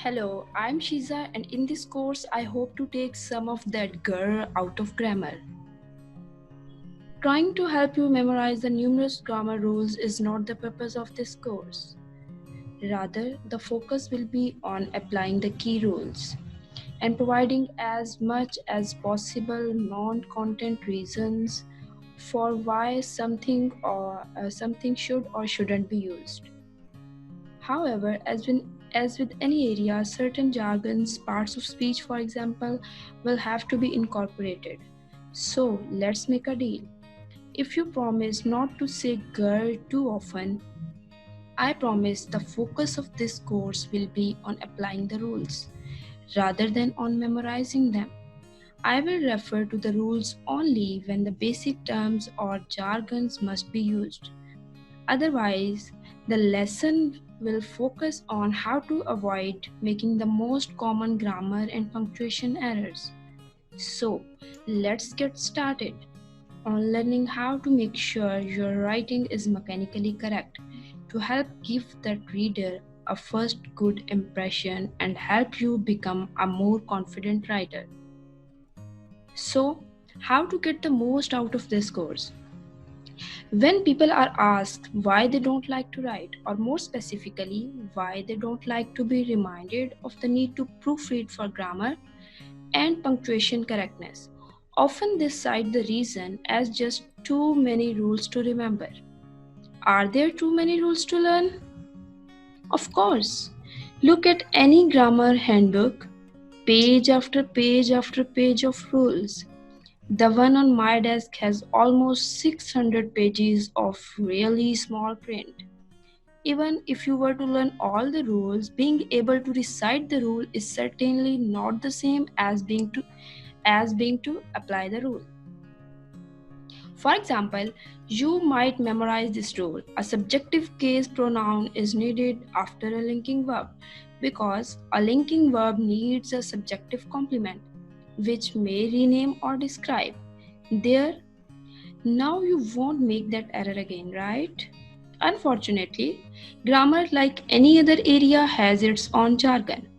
Hello, I'm Sheza, and in this course, I hope to take some of that grr out of grammar. Trying to help you memorize the numerous grammar rules is not the purpose of this course. Rather, the focus will be on applying the key rules and providing as much as possible non-content reasons for why something should or shouldn't be used. However, as with any area, certain jargons, parts of speech, for example, will have to be incorporated. So, let's make a deal. If you promise not to say girl too often, I promise the focus of this course will be on applying the rules rather than on memorizing them. I will refer to the rules only when the basic terms or jargons must be used. Otherwise, the lesson will focus on how to avoid making the most common grammar and punctuation errors. So, let's get started on learning how to make sure your writing is mechanically correct to help give that reader a first good impression and help you become a more confident writer. So, how to get the most out of this course? When people are asked why they don't like to write, or more specifically, why they don't like to be reminded of the need to proofread for grammar and punctuation correctness, often they cite the reason as just too many rules to remember. Are there too many rules to learn? Of course. Look at any grammar handbook, page after page after page of rules. The one on my desk has almost 600 pages of really small print. Even if you were to learn all the rules, being able to recite the rule is certainly not the same as being to apply the rule. For example, you might memorize this rule. A subjective case pronoun is needed after a linking verb because a linking verb needs a subjective complement which may rename or describe. There, now you won't make that error again, right? Unfortunately, grammar, like any other area, has its own jargon.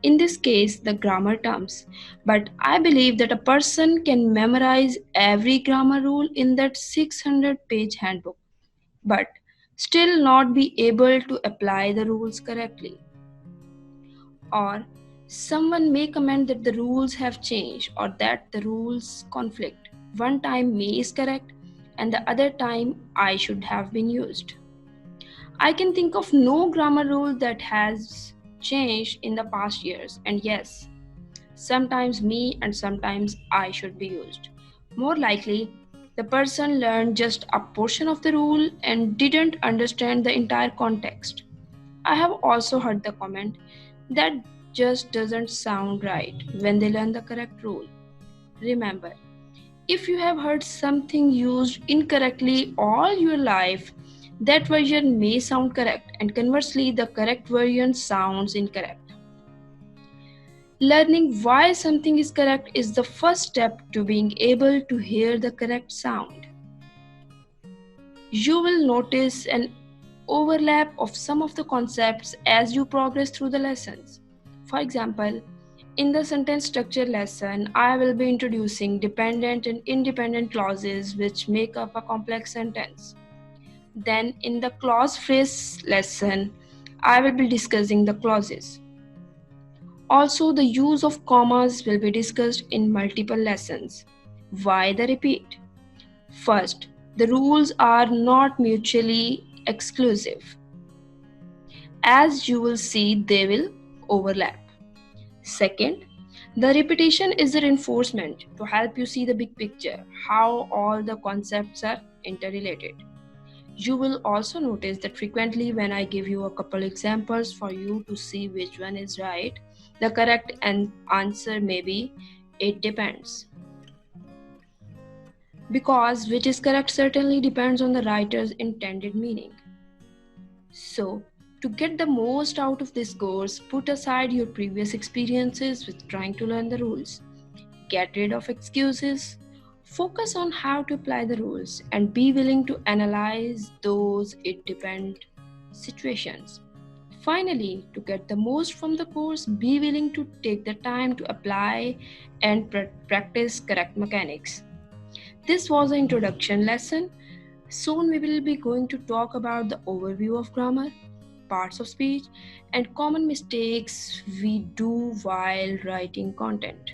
In this case, the grammar terms. But I believe that a person can memorize every grammar rule in that 600-page handbook, but still not be able to apply the rules correctly. Or someone may comment that the rules have changed or that the rules conflict. One time may is correct and the other time I should have been used. I can think of no grammar rule that has changed in the past years, and yes, sometimes me and sometimes I should be used. More likely, the person learned just a portion of the rule and didn't understand the entire context. I have also heard the comment that just doesn't sound right when they learn the correct rule. Remember, if you have heard something used incorrectly all your life, that version may sound correct, and conversely, the correct version sounds incorrect. Learning why something is correct is the first step to being able to hear the correct sound. You will notice an overlap of some of the concepts as you progress through the lessons. For example, in the sentence structure lesson, I will be introducing dependent and independent clauses which make up a complex sentence. Then, in the clause phrase lesson, I will be discussing the clauses. Also, the use of commas will be discussed in multiple lessons. Why the repeat? First, the rules are not mutually exclusive. As you will see, they will overlap. Second, the repetition is a reinforcement to help you see the big picture, how all the concepts are interrelated. You will also notice that frequently when I give you a couple examples for you to see which one is right, the correct answer may be it depends. Because which is correct certainly depends on the writer's intended meaning. So, to get the most out of this course, put aside your previous experiences with trying to learn the rules. Get rid of excuses. Focus on how to apply the rules and be willing to analyze those it depends situations. Finally, to get the most from the course, be willing to take the time to apply and practice correct mechanics. This was an introduction lesson. Soon we will be going to talk about the overview of grammar, parts of speech, and common mistakes we do while writing content.